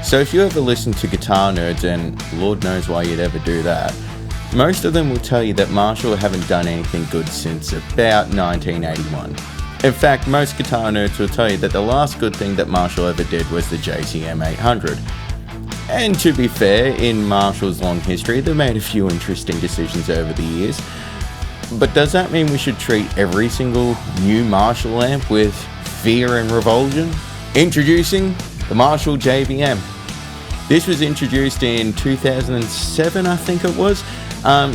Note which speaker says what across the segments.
Speaker 1: So if you ever listen to guitar nerds, and Lord knows why you'd ever do that, most of them will tell you that Marshall haven't done anything good since about 1981. In fact, most guitar nerds will tell you that the last good thing that Marshall ever did was the JVM 800. And to be fair, in Marshall's long history, they've made a few interesting decisions over the years. But does that mean we should treat every single new Marshall amp with fear and revulsion? Introducing the Marshall JVM. This was introduced in 2007, I think it was.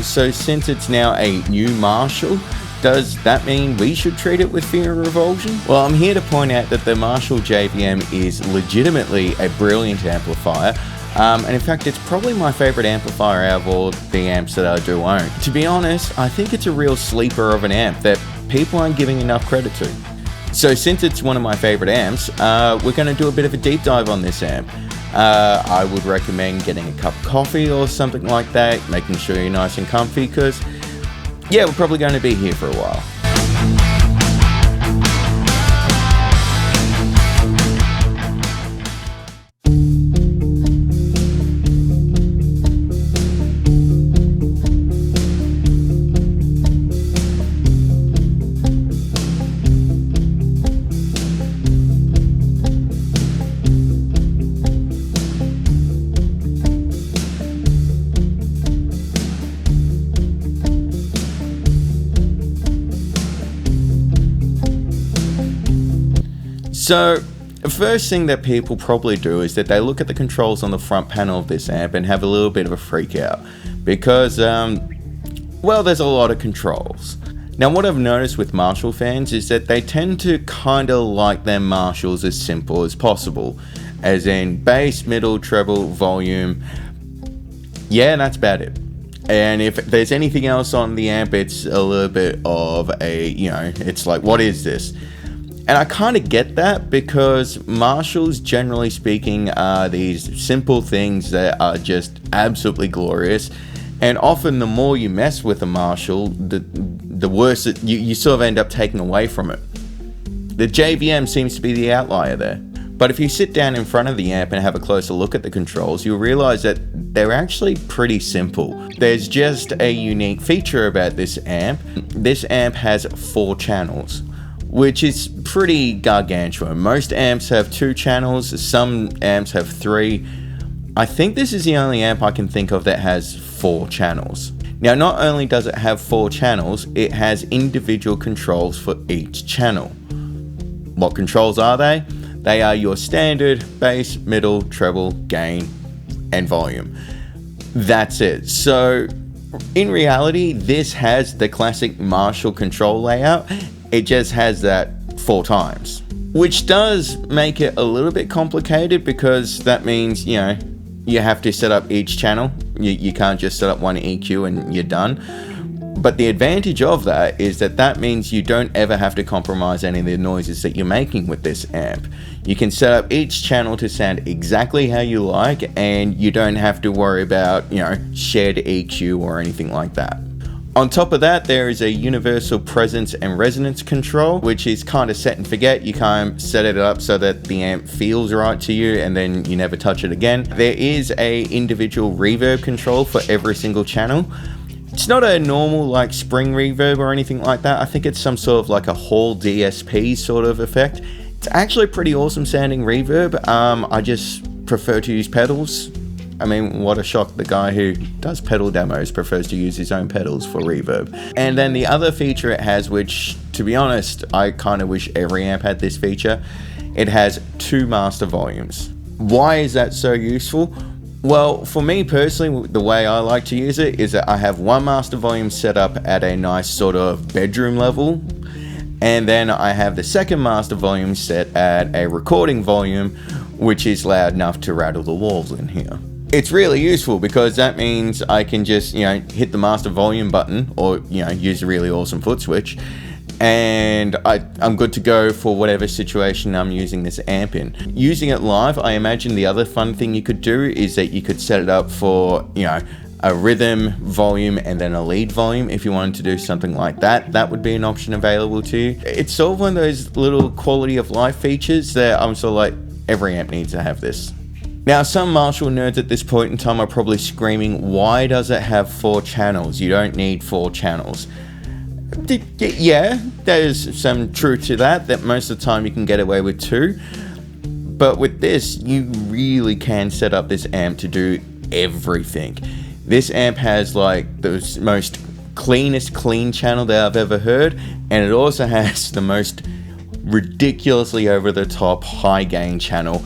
Speaker 1: So since it's now a new Marshall, does that mean we should treat it with fear and revulsion? Well, I'm here to point out that the Marshall JVM is legitimately a brilliant amplifier. And in fact, it's probably my favorite amplifier out of all the amps that I do own. To be honest, I think it's a real sleeper of an amp that people aren't giving enough credit to. So since it's one of my favorite amps, we're going to do a bit of a deep dive on this amp. I would recommend getting a cup of coffee or something like that, making sure you're nice and comfy, because yeah, we're probably going to be here for a while. So, the first thing that people probably do is that they look at the controls on the front panel of this amp and have a little bit of a freak out because, well, there's a lot of controls. Now, what I've noticed with Marshall fans is that they tend to kind of like their Marshalls as simple as possible, as in bass, middle, treble, volume. Yeah, that's about it. And if there's anything else on the amp, it's a little bit of a, it's like, what is this? And I kind of get that because Marshalls, generally speaking, are these simple things that are just absolutely glorious. And often the more you mess with a Marshall, the worse you sort of end up taking away from it. The JVM seems to be the outlier there. But if you sit down in front of the amp and have a closer look at the controls, you'll realize that they're actually pretty simple. There's just a unique feature about this amp. This amp has 4 channels, which is pretty gargantuan. Most amps have 2 channels, some amps have 3. I think this is the only amp I can think of that has 4 channels. Now, not only does it have 4 channels, it has individual controls for each channel. What controls are they? They are your standard bass, middle, treble, gain, and volume. That's it. So, in reality, this has the classic Marshall control layout. It just has that 4 times, which does make it a little bit complicated because that means, you have to set up each channel. You can't just set up one EQ and you're done. But the advantage of that is that means you don't ever have to compromise any of the noises that you're making with this amp. You can set up each channel to sound exactly how you like, and you don't have to worry about, shared EQ or anything like that. On top of that, there is a universal presence and resonance control, which is kind of set and forget. You can't set it up so that the amp feels right to you and then you never touch it again. There is a individual reverb control for every single channel. It's not a normal like spring reverb or anything like that. I think it's some sort of like a Hall DSP sort of effect. It's actually pretty awesome sounding reverb. I just prefer to use pedals. I mean, what a shock. The guy who does pedal demos prefers to use his own pedals for reverb. And then the other feature it has, which, to be honest, I kind of wish every amp had this feature. It has 2 master volumes. Why is that so useful? Well, for me personally, the way I like to use it is that I have one master volume set up at a nice sort of bedroom level. And then I have the second master volume set at a recording volume, which is loud enough to rattle the walls in here. It's really useful because that means I can just, hit the master volume button or, use a really awesome foot switch, and I'm good to go for whatever situation I'm using this amp in. Using it live, I imagine the other fun thing you could do is that you could set it up for, a rhythm volume and then a lead volume. If you wanted to do something like that, that would be an option available to you. It's sort of one of those little quality of life features that I'm sort of like, every amp needs to have this. Now, some Marshall nerds at this point in time are probably screaming, why does it have 4 channels? You don't need 4 channels. Yeah, there's some truth to that most of the time you can get away with 2. But with this, you really can set up this amp to do everything. This amp has like the most cleanest clean channel that I've ever heard, and it also has the most ridiculously over the top high gain channel,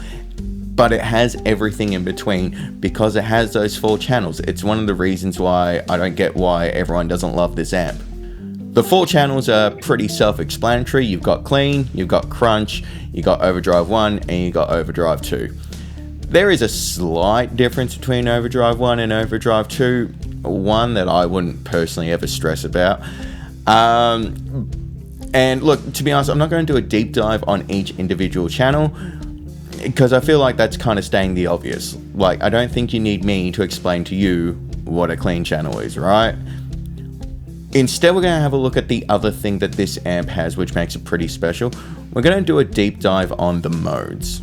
Speaker 1: but it has everything in between because it has those 4 channels. It's one of the reasons why I don't get why everyone doesn't love this amp. The 4 channels are pretty self-explanatory. You've got clean, you've got crunch, you've got overdrive 1, and you've got overdrive 2. There is a slight difference between overdrive 1 and overdrive 2, one that I wouldn't personally ever stress about. And look, to be honest, I'm not going to do a deep dive on each individual channel because I feel like that's kind of stating the obvious. Like, I don't think you need me to explain to you what a clean channel is, right? Instead, we're going to have a look at the other thing that this amp has, which makes it pretty special. We're going to do a deep dive on the modes.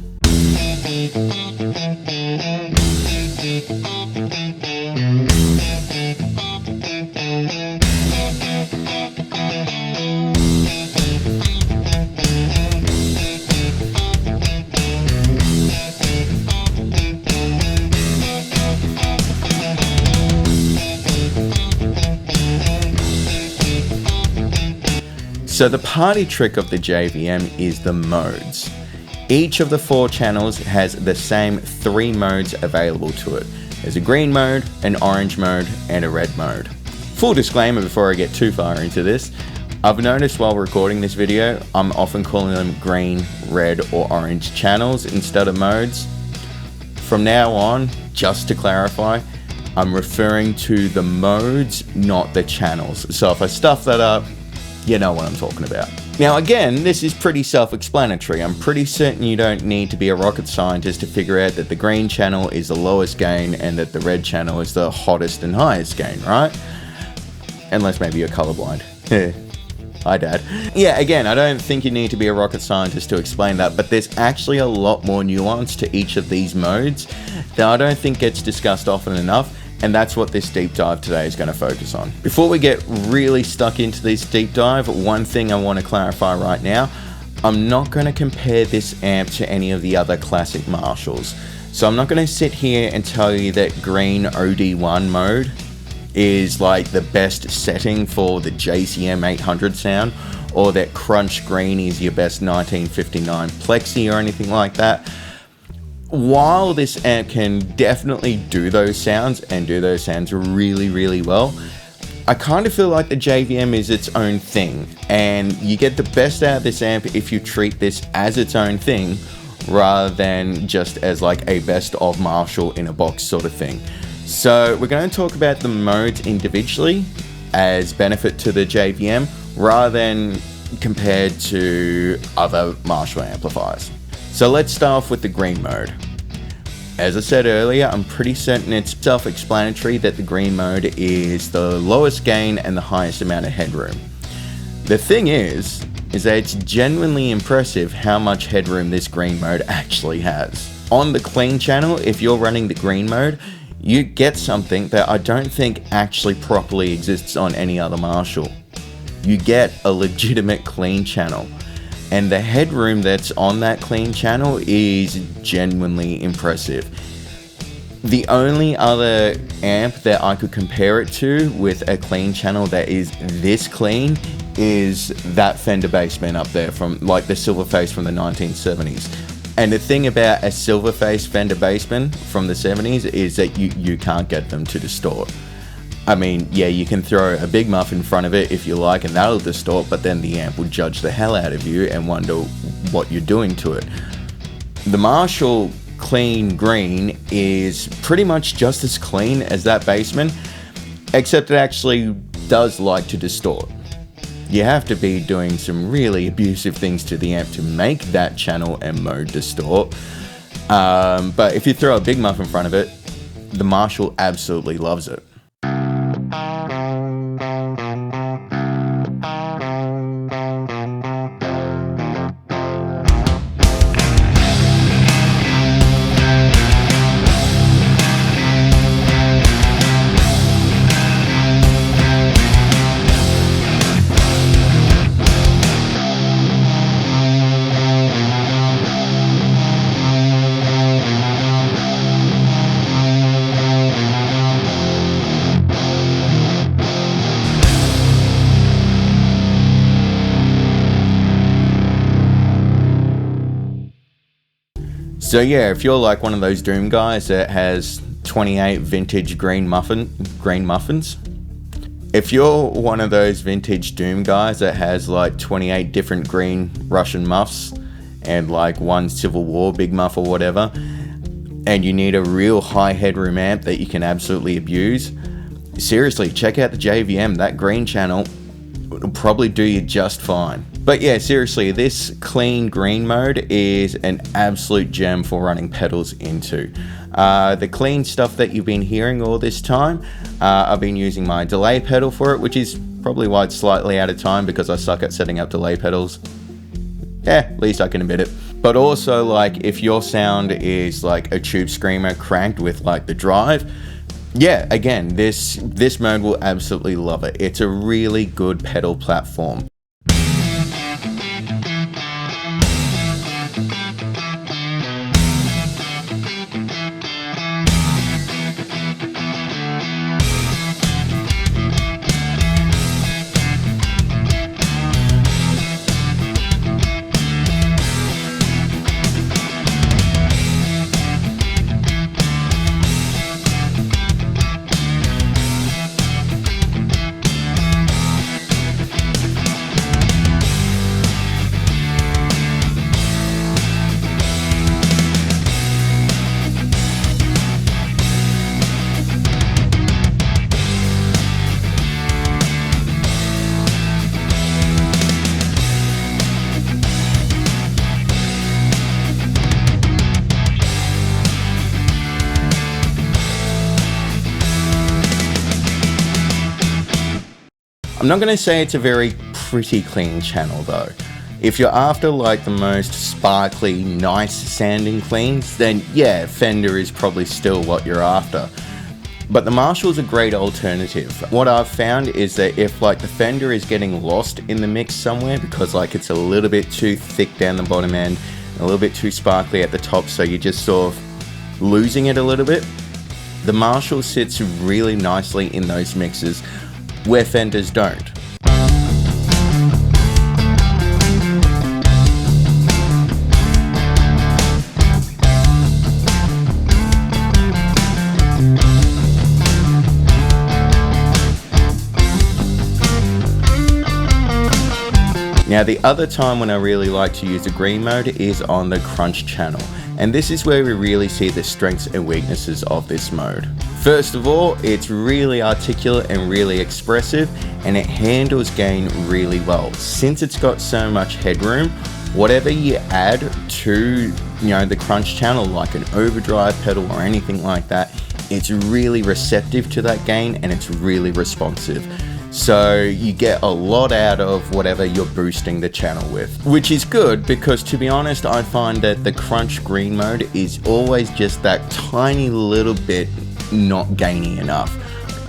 Speaker 1: So the party trick of the JVM is the modes. Each of the 4 channels has the same 3 modes available to it. There's a green mode, an orange mode, and a red mode. Full disclaimer before I get too far into this, I've noticed while recording this video, I'm often calling them green, red, or orange channels instead of modes. From now on, just to clarify, I'm referring to the modes, not the channels. So if I stuff that up, you know what I'm talking about. Now again, this is pretty self-explanatory. I'm pretty certain you don't need to be a rocket scientist to figure out that the green channel is the lowest gain and that the red channel is the hottest and highest gain, right? Unless maybe you're colorblind. Hi, Dad. Yeah, again, I don't think you need to be a rocket scientist to explain that, but there's actually a lot more nuance to each of these modes that I don't think gets discussed often enough. And that's what this deep dive today is going to focus on. Before we get really stuck into this deep dive, one thing I want to clarify right now, I'm not going to compare this amp to any of the other classic Marshalls. So I'm not going to sit here and tell you that green OD1 mode is like the best setting for the JCM 800 sound, or that crunch green is your best 1959 plexi or anything like that. While this amp can definitely do those sounds and do those sounds really, really well, I kind of feel like the JVM is its own thing, and you get the best out of this amp if you treat this as its own thing rather than just as like a best of Marshall in a box sort of thing. So we're going to talk about the modes individually as benefit to the JVM rather than compared to other Marshall amplifiers. So let's start off with the green mode. As I said earlier, I'm pretty certain it's self-explanatory that the green mode is the lowest gain and the highest amount of headroom. The thing is that it's genuinely impressive how much headroom this green mode actually has. On the clean channel, if you're running the green mode, you get something that I don't think actually properly exists on any other Marshall. You get a legitimate clean channel. And the headroom that's on that clean channel is genuinely impressive. The only other amp that I could compare it to with a clean channel that is this clean is that Fender Bassman up there from like the Silverface from the 1970s. And the thing about a Silverface Fender Bassman from the 70s is that you can't get them to distort. I mean, yeah, you can throw a big Muff in front of it if you like and that'll distort, but then the amp will judge the hell out of you and wonder what you're doing to it. The Marshall clean green is pretty much just as clean as that Bassman, except it actually does like to distort. You have to be doing some really abusive things to the amp to make that channel and mode distort. But if you throw a big Muff in front of it, the Marshall absolutely loves it. So yeah, if you're like one of those Doom guys that has 28 vintage green muffins, if you're one of those vintage Doom guys that has like 28 different green Russian muffs and like one Civil War big muff or whatever, and you need a real high headroom amp that you can absolutely abuse, seriously, check out the JVM. That green channel will probably do you just fine. But yeah, seriously, this clean green mode is an absolute gem for running pedals into. The clean stuff that you've been hearing all this time, I've been using my delay pedal for it, which is probably why it's slightly out of time, because I suck at setting up delay pedals. Yeah, at least I can admit it. But also, like, if your sound is like a tube screamer cranked with like the drive, yeah, again, this mode will absolutely love it. It's a really good pedal platform. I'm not going to say it's a very pretty clean channel though. If you're after like the most sparkly, nice sounding cleans, then yeah, Fender is probably still what you're after. But the Marshall's a great alternative. What I've found is that if like the Fender is getting lost in the mix somewhere because like it's a little bit too thick down the bottom end, a little bit too sparkly at the top, so you're just sort of losing it a little bit, the Marshall sits really nicely in those mixes where Fenders don't. Now the other time when I really like to use the green mode is on the crunch channel, and this is where we really see the strengths and weaknesses of this mode. First of all, it's really articulate and really expressive, and it handles gain really well. Since it's got so much headroom, whatever you add to, the crunch channel, like an overdrive pedal or anything like that, it's really receptive to that gain and it's really responsive. So you get a lot out of whatever you're boosting the channel with, which is good because, to be honest, I find that the crunch green mode is always just that tiny little bit not gainy enough.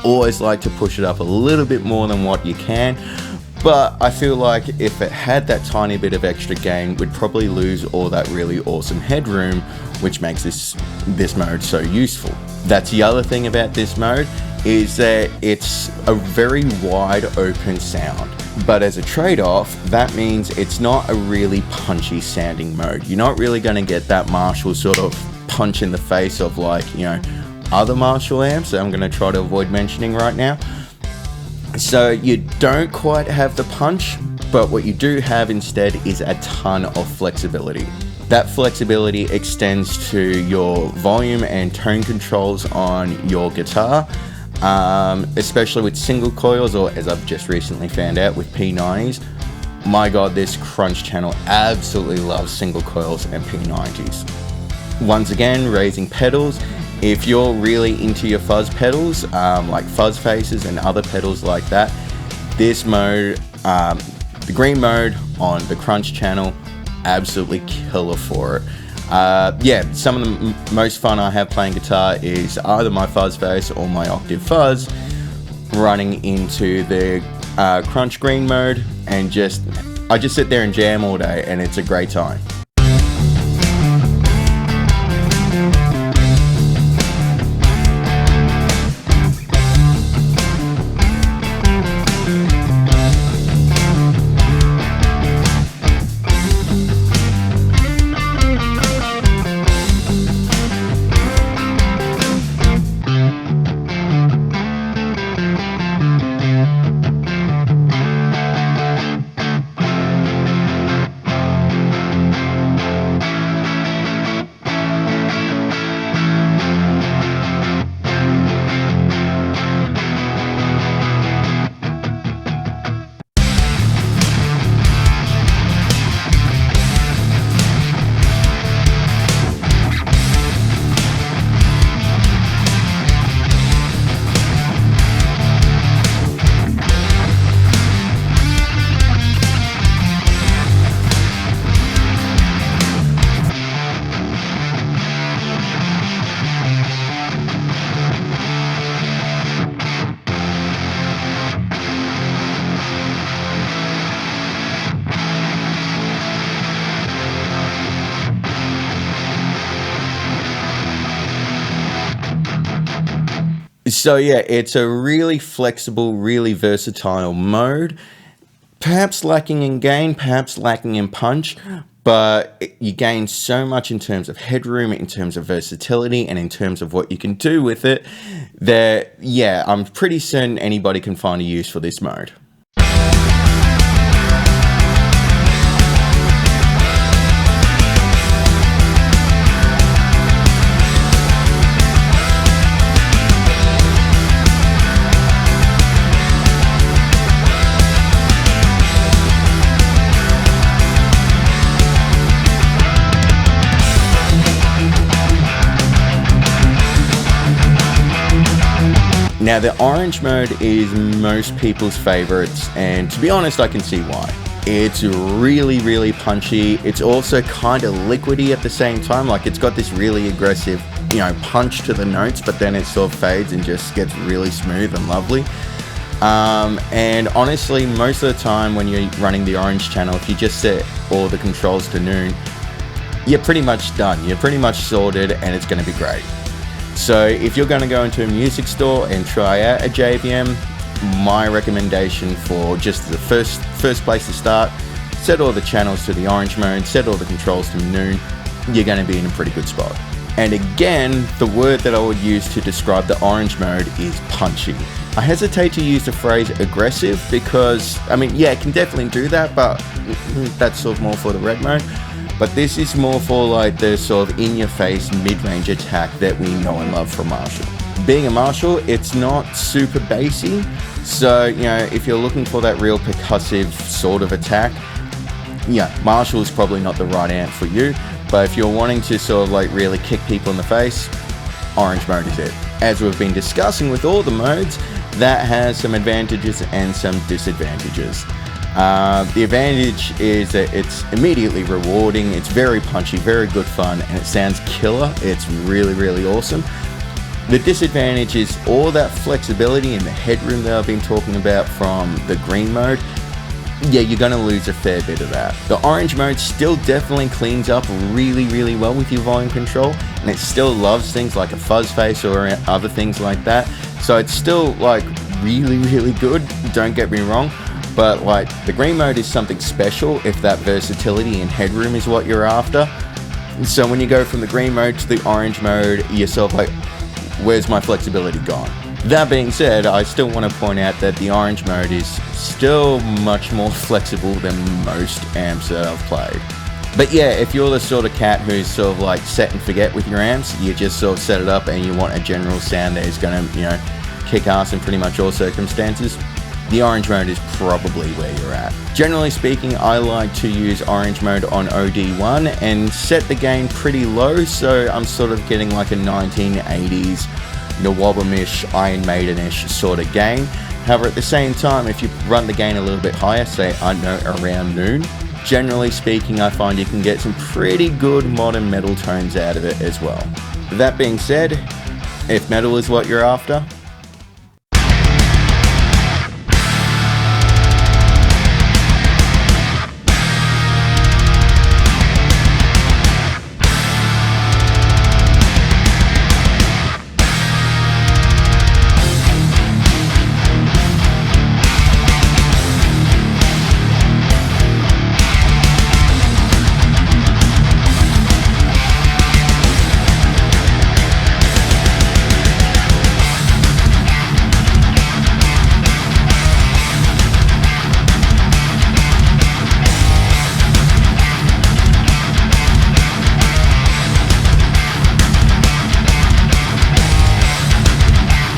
Speaker 1: Always like to push it up a little bit more than what you can, but I feel like if it had that tiny bit of extra gain, we'd probably lose all that really awesome headroom, which makes this mode so useful. That's the other thing about this mode, is that it's a very wide open sound, but as a trade-off, that means it's not a really punchy sounding mode. You're not really going to get that Marshall sort of punch in the face of like, other Marshall amps that I'm going to try to avoid mentioning right now. So you don't quite have the punch, but what you do have instead is a ton of flexibility. That flexibility extends to your volume and tone controls on your guitar, especially with single coils, or as I've just recently found out with P90s. My god, this crunch channel absolutely loves single coils and P90s. Once again, raising pedals. If you're really into your fuzz pedals, like fuzz faces and other pedals like that, this mode, the green mode on the crunch channel, absolutely killer for it. Yeah, some of the most fun I have playing guitar is either my fuzz face or my octave fuzz, running into the crunch green mode, and I just sit there and jam all day, and it's a great time. So yeah, it's a really flexible, really versatile mode. Perhaps lacking in gain, perhaps lacking in punch, but you gain so much in terms of headroom, in terms of versatility, and in terms of what you can do with it, that, yeah, I'm pretty certain anybody can find a use for this mode. Now, the orange mode is most people's favorites, and to be honest, I can see why. It's really, really punchy. It's also kind of liquidy at the same time. Like, it's got this really aggressive, punch to the notes, but then it sort of fades and just gets really smooth and lovely. And honestly, most of the time when you're running the orange channel, if you just set all the controls to noon, you're pretty much done. You're pretty much sorted, and it's going to be great. So if you're going to go into a music store and try out a JVM, my recommendation for just the first place to start, set all the channels to the orange mode, set all the controls to noon, you're going to be in a pretty good spot. And again, the word that I would use to describe the orange mode is punchy. I hesitate to use the phrase aggressive because, it can definitely do that, but that's sort of more for the red mode. But this is more for like the sort of in-your-face mid-range attack that we know and love from Marshall. Being a Marshall, it's not super bassy, so if you're looking for that real percussive sort of attack, Marshall is probably not the right amp for you. But if you're wanting to sort of like really kick people in the face, orange mode is it. As we've been discussing with all the modes, that has some advantages and some disadvantages. The advantage is that it's immediately rewarding, it's very punchy, very good fun, and it sounds killer. It's really, really awesome. The disadvantage is all that flexibility and the headroom that I've been talking about from the green mode. Yeah, you're going to lose a fair bit of that. The orange mode still definitely cleans up really, really well with your volume control, and it still loves things like a fuzz face or other things like that. So it's still like really, really good, don't get me wrong. But like the green mode is something special if that versatility and headroom is what you're after. So when you go from the green mode to the orange mode, you're sort of like, where's my flexibility gone? That being said, I still want to point out that the orange mode is still much more flexible than most amps that I've played. But yeah, if you're the sort of cat who's sort of like set and forget with your amps, you just sort of set it up and you want a general sound that is going to, kick ass in pretty much all circumstances, the orange mode is probably where you're at. Generally speaking, I like to use orange mode on OD1 and set the gain pretty low, so I'm sort of getting like a 1980s Nawabamish, Iron Maiden-ish sort of gain. However, at the same time, if you run the gain a little bit higher, say, I don't know, around noon, generally speaking, I find you can get some pretty good modern metal tones out of it as well. That being said, if metal is what you're after,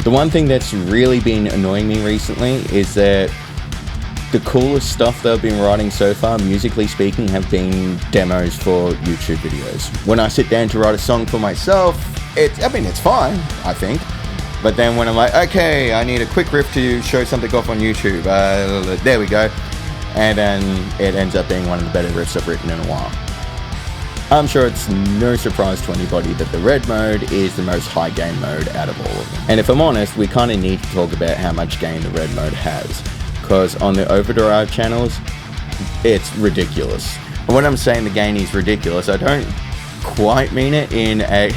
Speaker 1: the one thing that's really been annoying me recently is that the coolest stuff that I've been writing so far, musically speaking, have been demos for YouTube videos. When I sit down to write a song for myself, it's fine, I think. But then when I'm like, okay, I need a quick riff to show something off on YouTube, there we go. And then it ends up being one of the better riffs I've written in a while. I'm sure it's no surprise to anybody that the red mode is the most high gain mode out of all of them. And if I'm honest, we kind of need to talk about how much gain the red mode has, because on the overdrive channels, it's ridiculous. And when I'm saying the gain is ridiculous, I don't quite mean it in a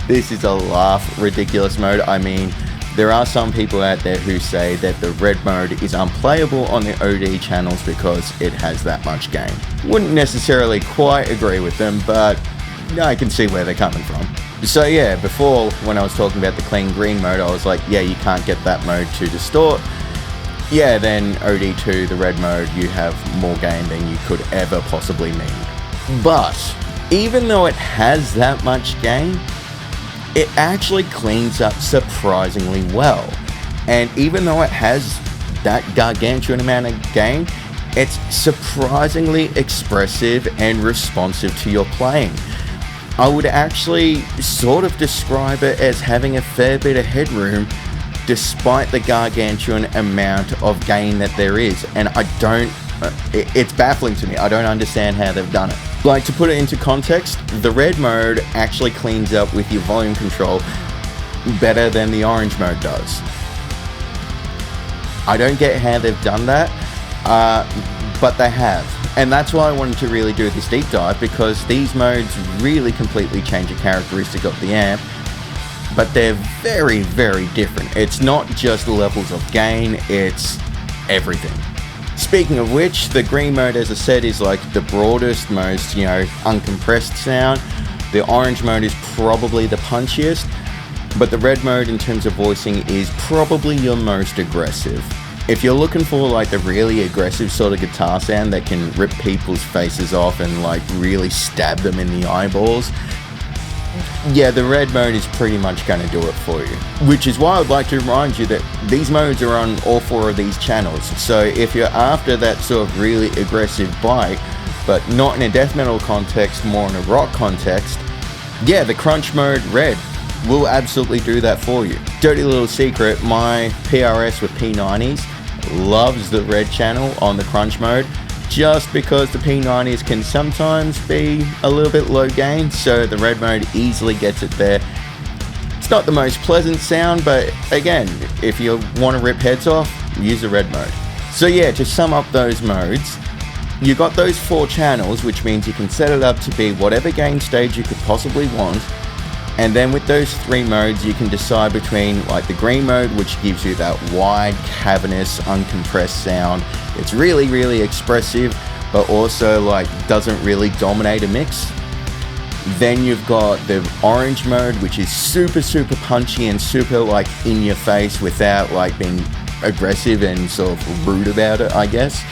Speaker 1: this is a laugh ridiculous mode. I mean There are some people out there who say that the red mode is unplayable on the OD channels because it has that much gain. Wouldn't necessarily quite agree with them, but I can see where they're coming from. So yeah, before when I was talking about the clean green mode, I was like, yeah, you can't get that mode to distort. Yeah, then OD2, the red mode, you have more gain than you could ever possibly need. But even though it has that much gain, it actually cleans up surprisingly well. And even though it has that gargantuan amount of gain, it's surprisingly expressive and responsive to your playing. I would actually sort of describe it as having a fair bit of headroom despite the gargantuan amount of gain that there is. And it's baffling to me. I don't understand how they've done it. Like, to put it into context, the red mode actually cleans up with your volume control better than the orange mode does. I don't get how they've done that, but they have. And that's why I wanted to really do this deep dive, because these modes really completely change a characteristic of the amp, but they're very, very different. It's not just levels of gain, it's everything. Speaking of which, the green mode, as I said, is like the broadest, most, uncompressed sound. The orange mode is probably the punchiest, but the red mode in terms of voicing is probably your most aggressive. If you're looking for like the really aggressive sort of guitar sound that can rip people's faces off and like really stab them in the eyeballs, yeah, the red mode is pretty much going to do it for you. Which is why I'd like to remind you that these modes are on all 4 of these channels. So if you're after that sort of really aggressive bite, but not in a death metal context, more in a rock context, yeah, the crunch mode red will absolutely do that for you. Dirty little secret, my PRS with P90s loves the red channel on the crunch mode, just because the P90s can sometimes be a little bit low gain, so the red mode easily gets it there. It's not the most pleasant sound, but again, if you want to rip heads off, use the red mode. So yeah, to sum up those modes, you got those 4 channels, which means you can set it up to be whatever gain stage you could possibly want. And then with those 3 modes, you can decide between like the green mode, which gives you that wide, cavernous, uncompressed sound. It's really, really expressive, but also like doesn't really dominate a mix. Then you've got the orange mode, which is super, super punchy and super like in your face without like being aggressive and sort of rude about it, I guess.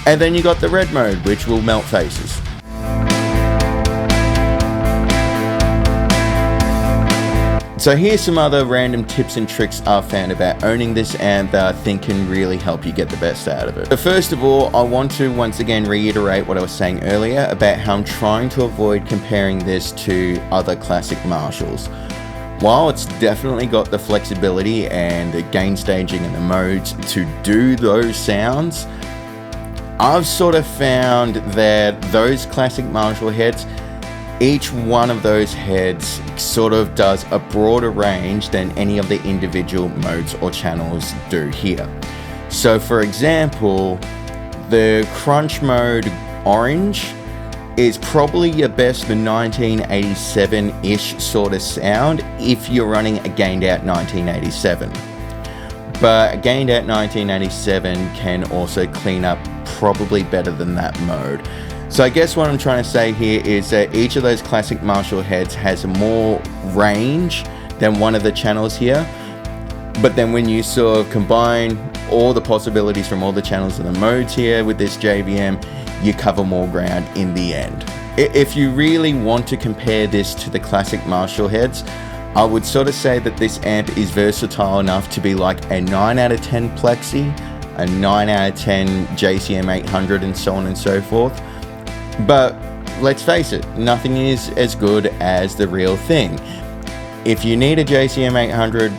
Speaker 1: And then you got the red mode, which will melt faces. So here's some other random tips and tricks I've found about owning this amp that I think can really help you get the best out of it. But first of all, I want to once again reiterate what I was saying earlier about how I'm trying to avoid comparing this to other classic Marshalls. While it's definitely got the flexibility and the gain staging and the modes to do those sounds, I've sort of found that those classic Marshall heads, each one of those heads sort of does a broader range than any of the individual modes or channels do here. So for example, the crunch mode orange is probably your best for 1987-ish sort of sound if you're running a gained out 1987. But a gained out 1987 can also clean up probably better than that mode. So I guess what I'm trying to say here is that each of those classic Marshall heads has more range than one of the channels here. But then when you sort of combine all the possibilities from all the channels and the modes here with this JVM, you cover more ground in the end. If you really want to compare this to the classic Marshall heads, I would sort of say that this amp is versatile enough to be like a 9 out of 10 Plexi, a 9 out of 10 JCM 800 and so on and so forth. But let's face it, nothing is as good as the real thing. If you need a JCM 800,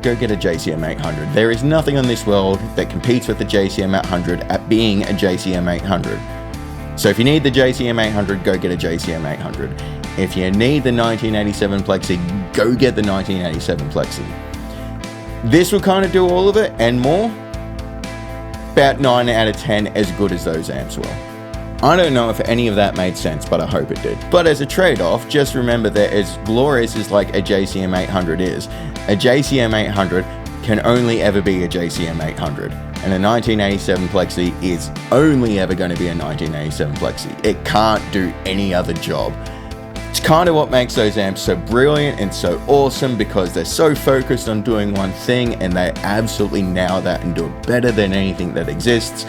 Speaker 1: go get a JCM 800. There is nothing on this world that competes with the JCM 800 at being a JCM 800. So if you need the JCM 800, go get a JCM 800. If you need the 1987 Plexi, go get the 1987 Plexi. This will kind of do all of it and more. About 9 out of 10 as good as those amps will. I don't know if any of that made sense, but I hope it did. But as a trade-off, just remember that as glorious as like a JCM 800 is, a JCM 800 can only ever be a JCM 800. And a 1987 Plexi is only ever going to be a 1987 Plexi. It can't do any other job. It's kind of what makes those amps so brilliant and so awesome, because they're so focused on doing one thing and they absolutely nail that and do it better than anything that exists.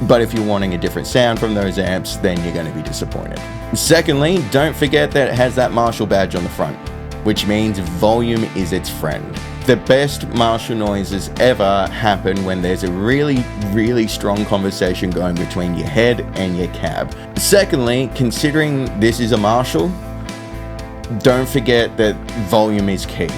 Speaker 1: But if you're wanting a different sound from those amps, then you're going to be disappointed. Secondly, don't forget that it has that Marshall badge on the front, which means volume is its friend. The best Marshall noises ever happen when there's a really, really strong conversation going between your head and your cab. Secondly, considering this is a Marshall, don't forget that volume is key.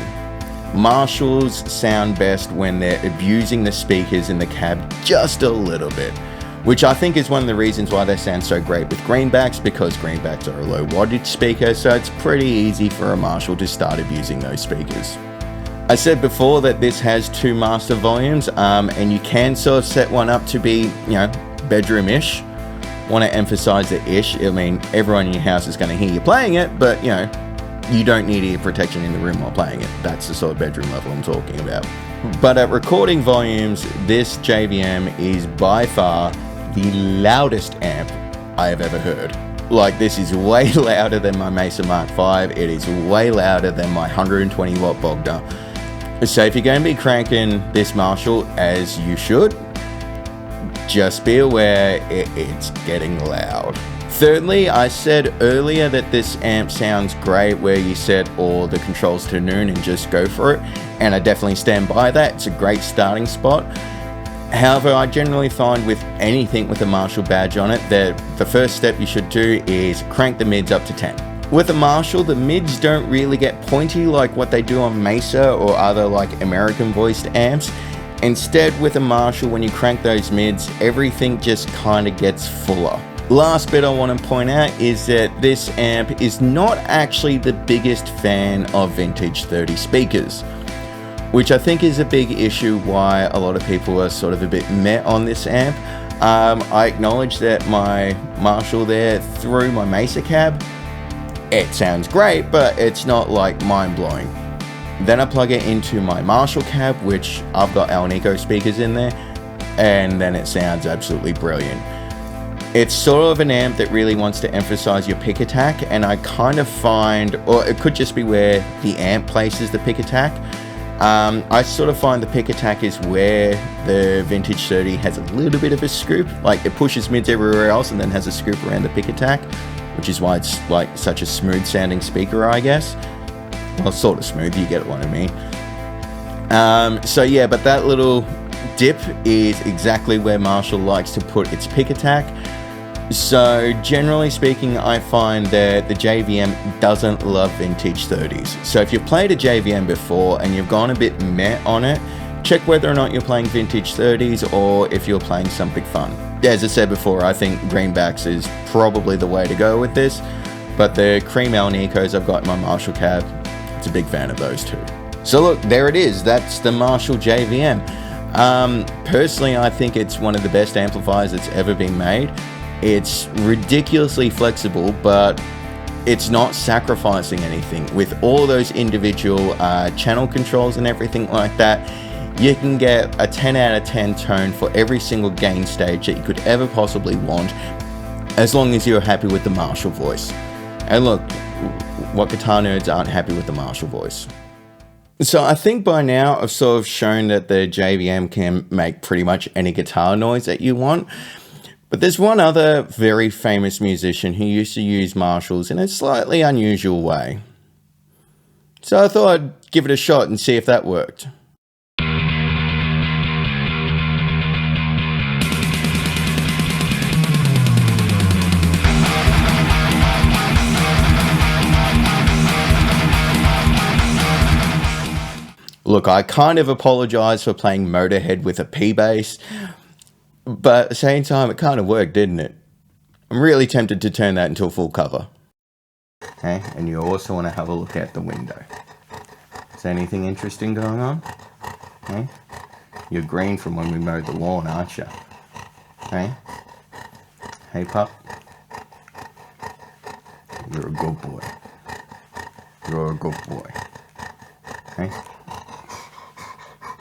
Speaker 1: Marshalls sound best when they're abusing the speakers in the cab just a little bit, which I think is one of the reasons why they sound so great with greenbacks, because greenbacks are a low wattage speaker, so it's pretty easy for a Marshall to start abusing those speakers. I said before that this has 2 master volumes, and you can sort of set one up to be, bedroom-ish. Want to emphasize the ish. I mean, everyone in your house is going to hear you playing it, but, you don't need ear protection in the room while playing it. That's the sort of bedroom level I'm talking about. But at recording volumes, this JVM is by far the loudest amp I have ever heard. Like, this is way louder than my Mesa Mark V. It is way louder than my 120 watt Bogner. So if you're going to be cranking this Marshall, as you should, just be aware it's getting loud. Thirdly, I said earlier that this amp sounds great where you set all the controls to noon and just go for it, and I definitely stand by that. It's a great starting spot. However, I generally find with anything with a Marshall badge on it that the first step you should do is crank the mids up to 10. With a Marshall, the mids don't really get pointy like what they do on Mesa or other like American voiced amps. Instead, with a Marshall, when you crank those mids, everything just kind of gets fuller. Last bit I want to point out is that this amp is not actually the biggest fan of vintage 30 speakers, which I think is a big issue why a lot of people are sort of a bit meh on this amp. I acknowledge that my Marshall there through my Mesa cab, it sounds great, but it's not like mind-blowing. Then I plug it into my Marshall cab, which I've got Alnico speakers in there, and then it sounds absolutely brilliant. It's sort of an amp that really wants to emphasize your pick attack, and I kind of find, or it could just be where the amp places the pick attack. I sort of find the pick attack is where the vintage 30 has a little bit of a scoop, like it pushes mids everywhere else and then has a scoop around the pick attack, which is why it's like such a smooth sounding speaker, I guess. Well, sort of smooth, you get what I mean. So yeah, but that little dip is exactly where Marshall likes to put its pick attack. So generally speaking, I find that the JVM doesn't love vintage 30s. So if you've played a JVM before and you've gone a bit meh on it, check whether or not you're playing vintage 30s or if you're playing something fun. As I said before, I think greenbacks is probably the way to go with this, but the cream Alnicos I've got in my Marshall cab, it's a big fan of those too. So look, there it is. That's the Marshall JVM. Personally, I think it's one of the best amplifiers that's ever been made. It's ridiculously flexible, but it's not sacrificing anything. With all those individual channel controls and everything like that, you can get a 10 out of 10 tone for every single gain stage that you could ever possibly want, as long as you're happy with the Marshall voice. And look, what guitar nerds aren't happy with the Marshall voice? So I think by now I've sort of shown that the JVM can make pretty much any guitar noise that you want. But there's one other very famous musician who used to use Marshalls in a slightly unusual way. So I thought I'd give it a shot and see if that worked. Look, I kind of apologize for playing Motorhead with a P bass, but at the same time, it kind of worked, didn't it? I'm really tempted to turn that into a full cover. Okay, and you also want to have a look out the window. Is there anything interesting going on? Okay, you're green from when we mowed the lawn, aren't you? Okay, Hey, pup. You're a good boy. You're a good boy. Hey?